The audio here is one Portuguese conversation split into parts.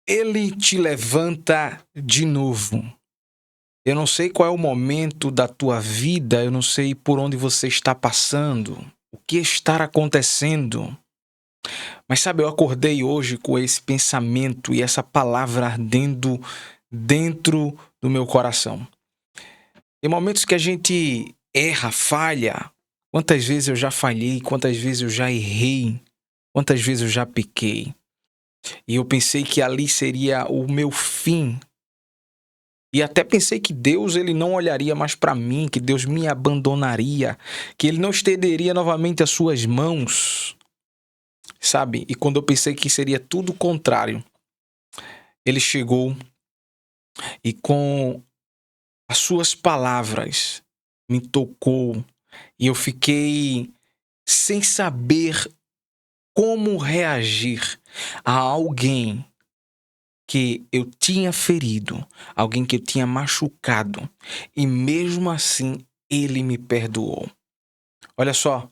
Ele te levanta de novo. Eu não sei qual é o momento da tua vida, eu não sei por onde você está passando, o que está acontecendo. Mas sabe, eu acordei hoje com esse pensamento e essa palavra ardendo dentro do meu coração. Em momentos que a gente erra, falha, quantas vezes eu já falhei, quantas vezes eu já errei, quantas vezes eu já pequei. E eu pensei que ali seria o meu fim. E até pensei que Deus ele não olharia mais para mim, que Deus me abandonaria, que ele não estenderia novamente as suas mãos, sabe? E quando eu pensei que seria tudo o contrário, ele chegou e com as suas palavras me tocou e eu fiquei sem saber como reagir a alguém que eu tinha ferido, alguém que eu tinha machucado, e mesmo assim ele me perdoou. Olha só,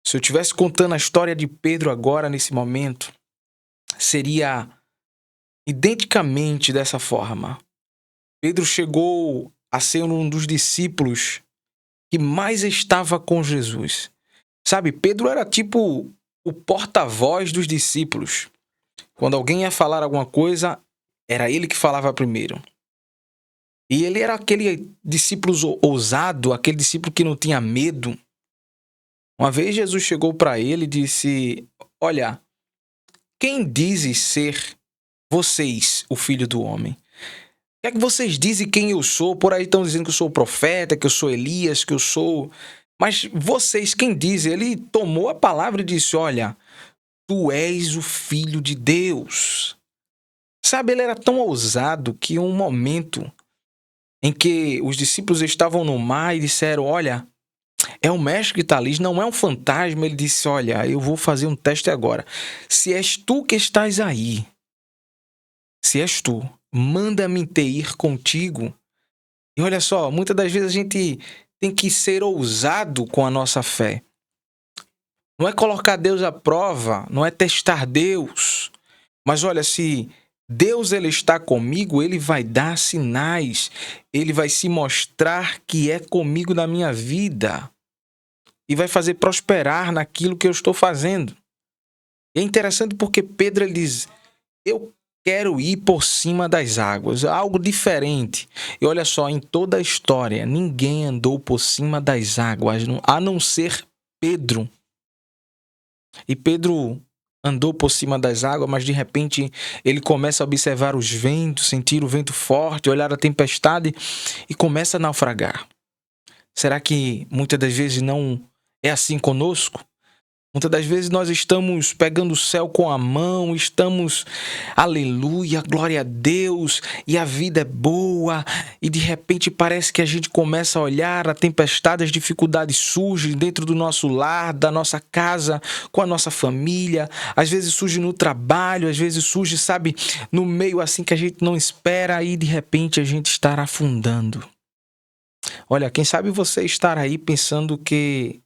se eu estivesse contando a história de Pedro agora, nesse momento, seria identicamente dessa forma. Pedro chegou a ser um dos discípulos que mais estava com Jesus. Sabe, Pedro era tipo o porta-voz dos discípulos. Quando alguém ia falar alguma coisa, era ele que falava primeiro. E ele era aquele discípulo ousado, aquele discípulo que não tinha medo. Uma vez Jesus chegou para ele e disse: Olha, quem dizem ser vocês o filho do homem? O que é que vocês dizem quem eu sou? Por aí estão dizendo que eu sou o profeta, que eu sou Elias, que eu sou... Mas vocês, quem dizem? Ele tomou a palavra e disse: Olha, tu és o filho de Deus. Sabe, ele era tão ousado que em um momento em que os discípulos estavam no mar e disseram: Olha, é o mestre que está ali, não é um fantasma. Ele disse: Olha, eu vou fazer um teste agora. Se és tu que estás aí, se és tu, manda-me ir contigo. E olha só, muitas das vezes a gente tem que ser ousado com a nossa fé. Não é colocar Deus à prova, não é testar Deus. Mas olha, se Deus ele está comigo, ele vai dar sinais, ele vai se mostrar que é comigo na minha vida e vai fazer prosperar naquilo que eu estou fazendo. E é interessante porque Pedro ele diz: eu quero ir por cima das águas, algo diferente. E olha só, em toda a história, ninguém andou por cima das águas, a não ser Pedro. E Pedro andou por cima das águas, mas de repente ele começa a observar os ventos, sentir o vento forte, olhar a tempestade e começa a naufragar. Será que muitas das vezes não é assim conosco? Muitas das vezes nós estamos pegando o céu com a mão, estamos, aleluia, glória a Deus, e a vida é boa, e de repente parece que a gente começa a olhar a tempestade, as dificuldades surgem dentro do nosso lar, da nossa casa, com a nossa família, às vezes surge no trabalho, às vezes surge, sabe, no meio assim que a gente não espera, e de repente a gente está afundando. Olha, quem sabe você estar aí pensando que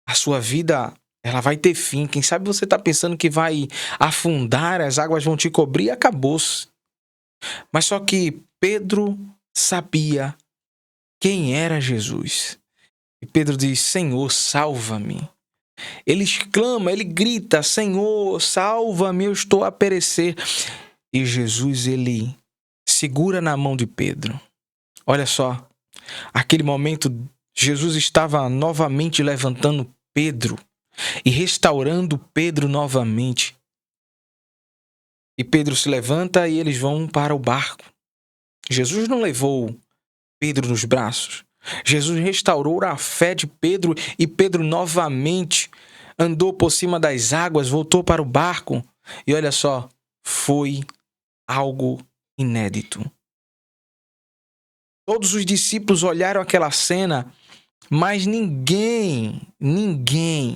a sua vida ela vai ter fim. Quem sabe você está pensando que vai afundar, as águas vão te cobrir e acabou-se. Mas só que Pedro sabia quem era Jesus. E Pedro diz: Senhor, salva-me. Ele exclama, ele grita: Senhor, salva-me, eu estou a perecer. E Jesus, ele segura na mão de Pedro. Olha só, aquele momento, Jesus estava novamente levantando Pedro e restaurando Pedro novamente. E Pedro se levanta e eles vão para o barco. Jesus não levou Pedro nos braços. Jesus restaurou a fé de Pedro e Pedro novamente andou por cima das águas, voltou para o barco. E olha só, foi algo inédito. Todos os discípulos olharam aquela cena, mas ninguém,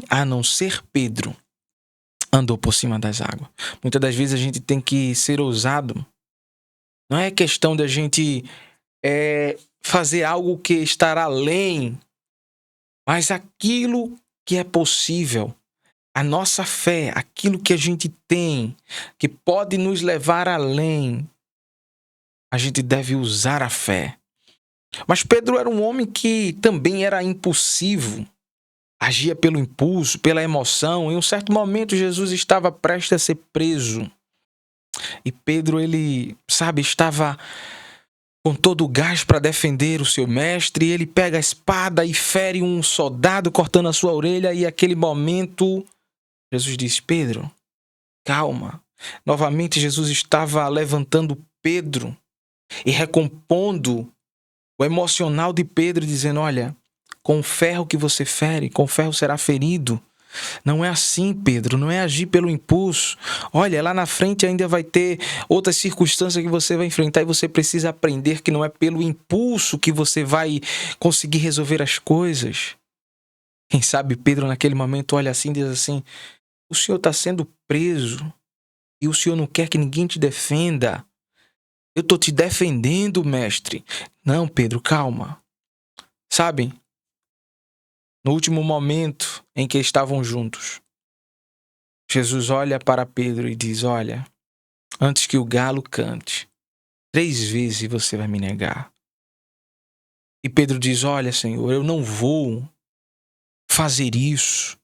a não ser Pedro, andou por cima das águas. Muitas das vezes a gente tem que ser ousado. Não é questão da gente fazer algo que estará além, mas aquilo que é possível. A nossa fé, aquilo que a gente tem, que pode nos levar além, a gente deve usar a fé. Mas Pedro era um homem que também era impulsivo, agia pelo impulso, pela emoção. Em um certo momento, Jesus estava prestes a ser preso. E Pedro, estava com todo o gás para defender o seu mestre. Ele pega a espada e fere um soldado cortando a sua orelha. E naquele momento, Jesus diz: Pedro, calma. Novamente, Jesus estava levantando Pedro e recompondo o emocional de Pedro, dizendo: olha, com o ferro que você fere, com o ferro será ferido. Não é assim, Pedro, não é agir pelo impulso. Olha, lá na frente ainda vai ter outras circunstâncias que você vai enfrentar e você precisa aprender que não é pelo impulso que você vai conseguir resolver as coisas. Quem sabe Pedro naquele momento olha assim e diz assim: o senhor está sendo preso e o senhor não quer que ninguém te defenda. Eu estou te defendendo, mestre. Não, Pedro, calma. Sabe? No último momento em que estavam juntos, Jesus olha para Pedro e diz: olha, antes que o galo cante, 3 vezes você vai me negar. E Pedro diz: olha, Senhor, eu não vou fazer isso.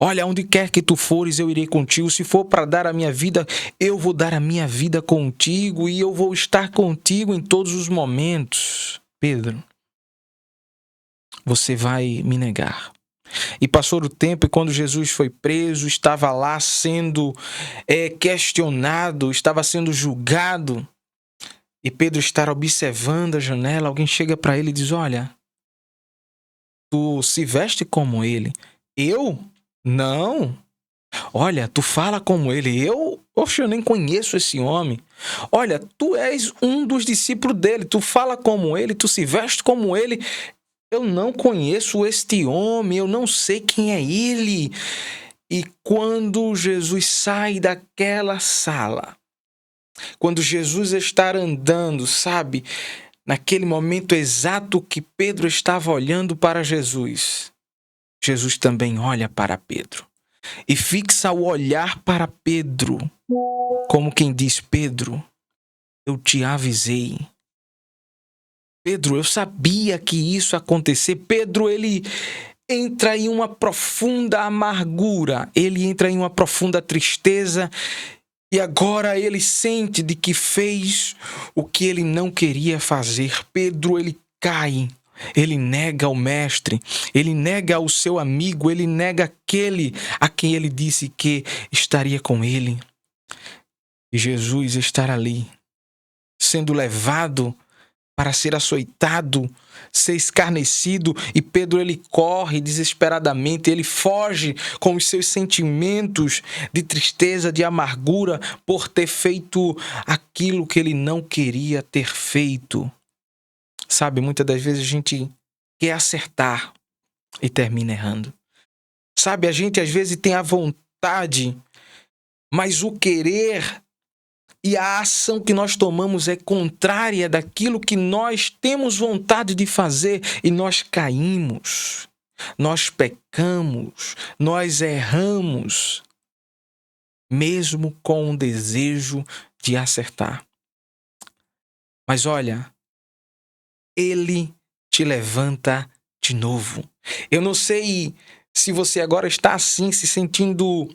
Olha, onde quer que tu fores, eu irei contigo. Se for para dar a minha vida, eu vou dar a minha vida contigo e eu vou estar contigo em todos os momentos. Pedro, você vai me negar. E passou o tempo e quando Jesus foi preso, estava lá sendo questionado, estava sendo julgado. E Pedro está observando a janela, alguém chega para ele e diz: olha, tu se veste como ele. Eu? Não. Olha, tu fala como ele. Eu nem conheço esse homem. Olha, tu és um dos discípulos dele. Tu fala como ele, tu se veste como ele. Eu não conheço este homem, eu não sei quem é ele. E quando Jesus sai daquela sala, quando Jesus está andando, sabe, naquele momento exato que Pedro estava olhando para Jesus, Jesus também olha para Pedro e fixa o olhar para Pedro, como quem diz: Pedro, eu te avisei. Pedro, eu sabia que isso ia acontecer. Pedro, ele entra em uma profunda amargura, ele entra em uma profunda tristeza e agora ele sente de que fez o que ele não queria fazer. Pedro, ele cai, ele nega o mestre, ele nega o seu amigo, ele nega aquele a quem ele disse que estaria com ele. E Jesus estar ali, sendo levado para ser açoitado, ser escarnecido, e Pedro ele corre desesperadamente, ele foge com os seus sentimentos de tristeza, de amargura, por ter feito aquilo que ele não queria ter feito. Sabe, muitas das vezes a gente quer acertar e termina errando. Sabe, a gente às vezes tem a vontade, mas o querer e a ação que nós tomamos é contrária daquilo que nós temos vontade de fazer e nós caímos, nós pecamos, nós erramos, mesmo com o desejo de acertar. Mas olha, ele te levanta de novo. Eu não sei se você agora está assim, se sentindo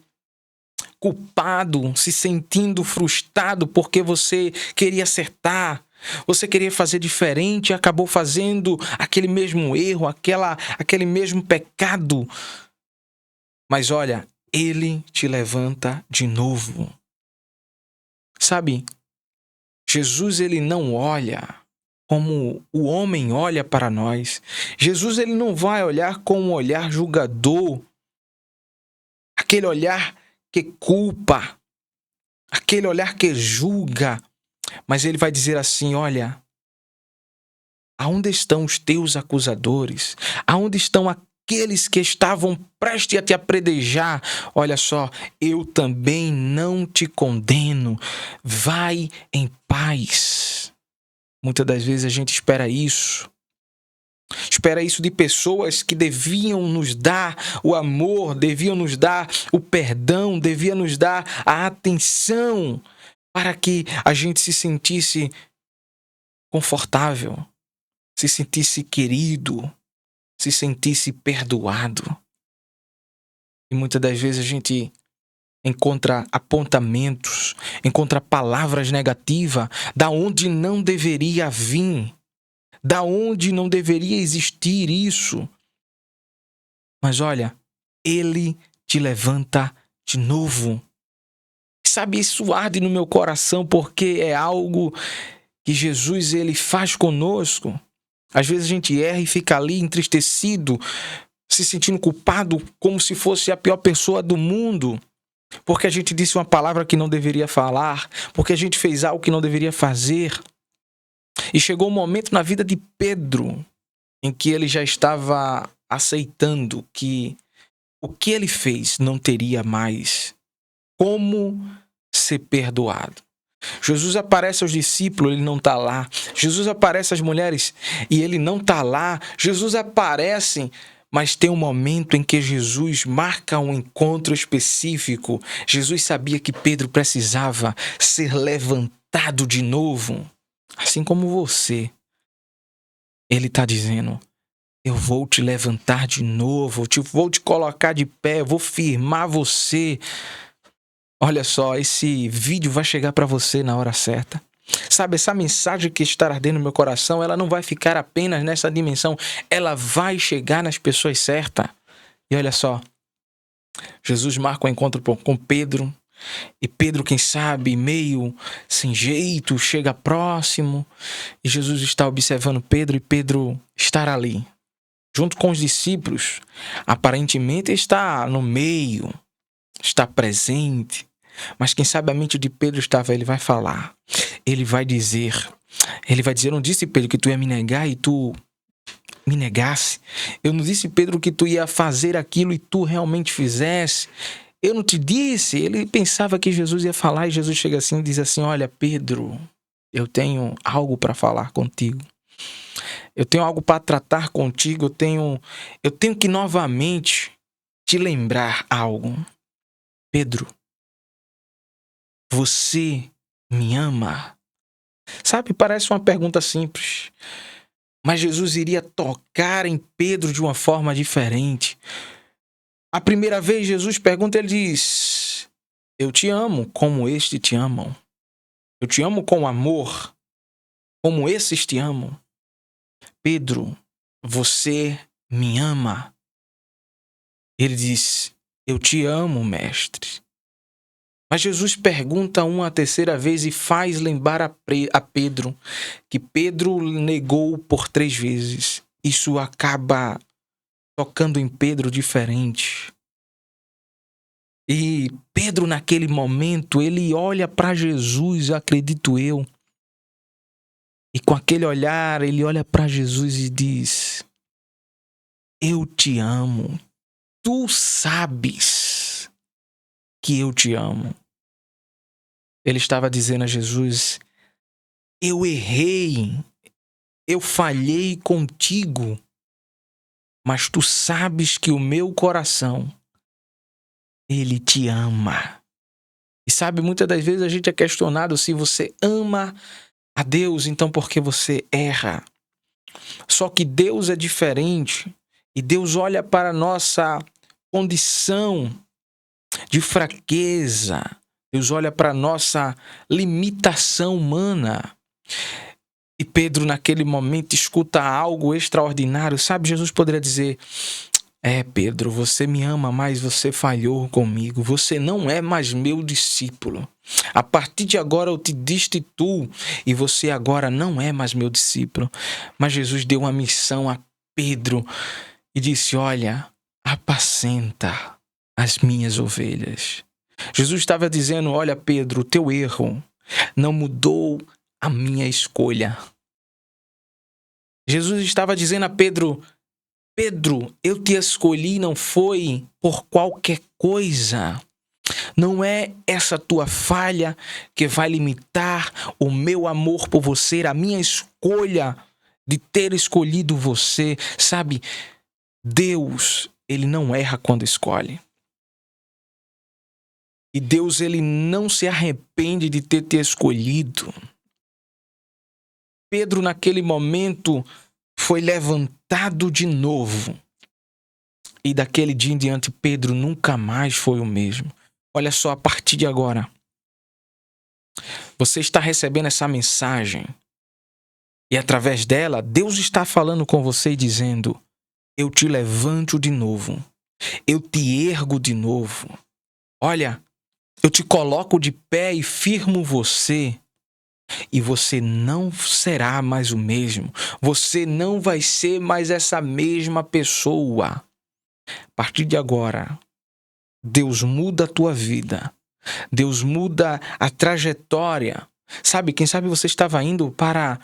culpado, se sentindo frustrado porque você queria acertar, você queria fazer diferente e acabou fazendo aquele mesmo erro, aquele mesmo pecado. Mas olha, ele te levanta de novo. Sabe, Jesus ele não olha como o homem olha para nós. Jesus ele não vai olhar com um olhar julgador, aquele olhar que culpa, aquele olhar que julga, mas ele vai dizer assim: olha, aonde estão os teus acusadores? Aonde estão aqueles que estavam prestes a te apedrejar? Olha só, eu também não te condeno. Vai em paz. Muitas das vezes a gente espera isso Espera isso de pessoas que deviam nos dar o amor, deviam nos dar o perdão, deviam nos dar a atenção para que a gente se sentisse confortável, se sentisse querido, se sentisse perdoado. E muitas das vezes a gente encontra apontamentos, encontra palavras negativas da onde não deveria vir, da onde não deveria existir isso. Mas olha, Ele te levanta de novo. Sabe, isso arde no meu coração porque é algo que Jesus ele faz conosco. Às vezes a gente erra e fica ali entristecido, se sentindo culpado como se fosse a pior pessoa do mundo. Porque a gente disse uma palavra que não deveria falar, porque a gente fez algo que não deveria fazer. E chegou um momento na vida de Pedro em que ele já estava aceitando que o que ele fez não teria mais como ser perdoado. Jesus aparece aos discípulos, ele não está lá. Jesus aparece às mulheres e ele não está lá. Jesus aparece, mas tem um momento em que Jesus marca um encontro específico. Jesus sabia que Pedro precisava ser levantado de novo. Assim como você. Ele está dizendo, eu vou te levantar de novo, vou te colocar de pé, vou firmar você. Olha só, esse vídeo vai chegar para você na hora certa. Sabe, essa mensagem que está ardendo no meu coração, ela não vai ficar apenas nessa dimensão, ela vai chegar nas pessoas certas. E olha só, Jesus marca um encontro com Pedro, e Pedro, quem sabe, meio sem jeito, chega próximo, e Jesus está observando Pedro, e Pedro está ali, junto com os discípulos, aparentemente está no meio, está presente, mas quem sabe a mente de Pedro estava, ele vai falar, ele vai dizer, eu não disse, Pedro, que tu ia me negar e tu me negasse, eu não disse, Pedro, que tu ia fazer aquilo e tu realmente fizesse, eu não te disse. Ele pensava que Jesus ia falar e Jesus chega assim e diz assim, olha, Pedro, eu tenho algo para falar contigo. Eu tenho algo para tratar contigo. Eu tenho que novamente te lembrar algo. Pedro, você me ama? Sabe, parece uma pergunta simples. Mas Jesus iria tocar em Pedro de uma forma diferente. A primeira vez Jesus pergunta, ele diz, eu te amo como estes te amam. Eu te amo com amor, como esses te amam. Pedro, você me ama? Ele diz, eu te amo, mestre. Mas Jesus pergunta uma terceira vez e faz lembrar a Pedro que Pedro negou por 3 vezes. Isso acaba tocando em Pedro diferente. E Pedro, naquele momento, ele olha para Jesus, acredito eu. E com aquele olhar, ele olha para Jesus e diz, eu te amo. Tu sabes que eu te amo. Ele estava dizendo a Jesus, eu errei, eu falhei contigo, mas tu sabes que o meu coração, ele te ama. E sabe, muitas das vezes a gente é questionado se você ama a Deus, então por que você erra? Só que Deus é diferente e Deus olha para a nossa condição de fraqueza. Deus olha para a nossa limitação humana. E Pedro, naquele momento, escuta algo extraordinário. Sabe, Jesus poderia dizer, Pedro, você me ama, mas você falhou comigo. Você não é mais meu discípulo. A partir de agora eu te destituo e você agora não é mais meu discípulo. Mas Jesus deu uma missão a Pedro e disse, olha, apacenta as minhas ovelhas. Jesus estava dizendo, olha, Pedro, o teu erro não mudou a minha escolha. Jesus estava dizendo a Pedro, Pedro, eu te escolhi não foi por qualquer coisa. Não é essa tua falha que vai limitar o meu amor por você, a minha escolha de ter escolhido você. Sabe, Deus, ele não erra quando escolhe. E Deus, ele não se arrepende de ter te escolhido. Pedro, naquele momento, foi levantado de novo. E daquele dia em diante, Pedro nunca mais foi o mesmo. Olha só, a partir de agora, você está recebendo essa mensagem. E através dela, Deus está falando com você e dizendo: eu te levanto de novo. Eu te ergo de novo. Olha, eu te coloco de pé e firmo você. E você não será mais o mesmo. Você não vai ser mais essa mesma pessoa. A partir de agora, Deus muda a tua vida. Deus muda a trajetória. Sabe, quem sabe você estava indo para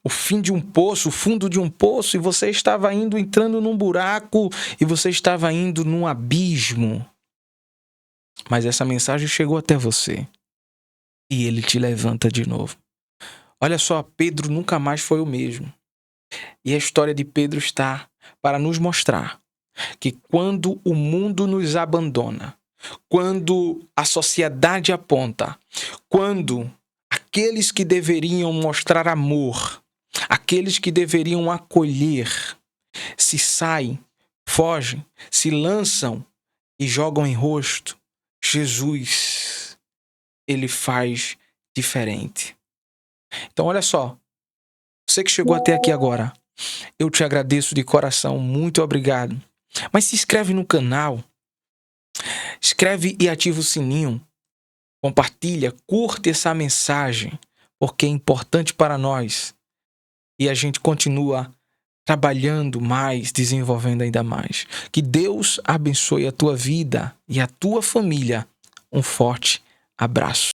o fim de um poço, o fundo de um poço, e você estava entrando num buraco, e você estava indo num abismo. Mas essa mensagem chegou até você. E ele te levanta de novo. Olha só, Pedro nunca mais foi o mesmo. E a história de Pedro está para nos mostrar que quando o mundo nos abandona, quando a sociedade aponta, quando aqueles que deveriam mostrar amor, aqueles que deveriam acolher, se saem, fogem, se lançam e jogam em rosto, Jesus, ele faz diferente. Então, olha só, você que chegou até aqui agora, eu te agradeço de coração, muito obrigado. Mas se inscreve no canal, inscreve e ativa o sininho, compartilha, curte essa mensagem, porque é importante para nós. E a gente continua trabalhando mais, desenvolvendo ainda mais. Que Deus abençoe a tua vida e a tua família. Um forte abraço.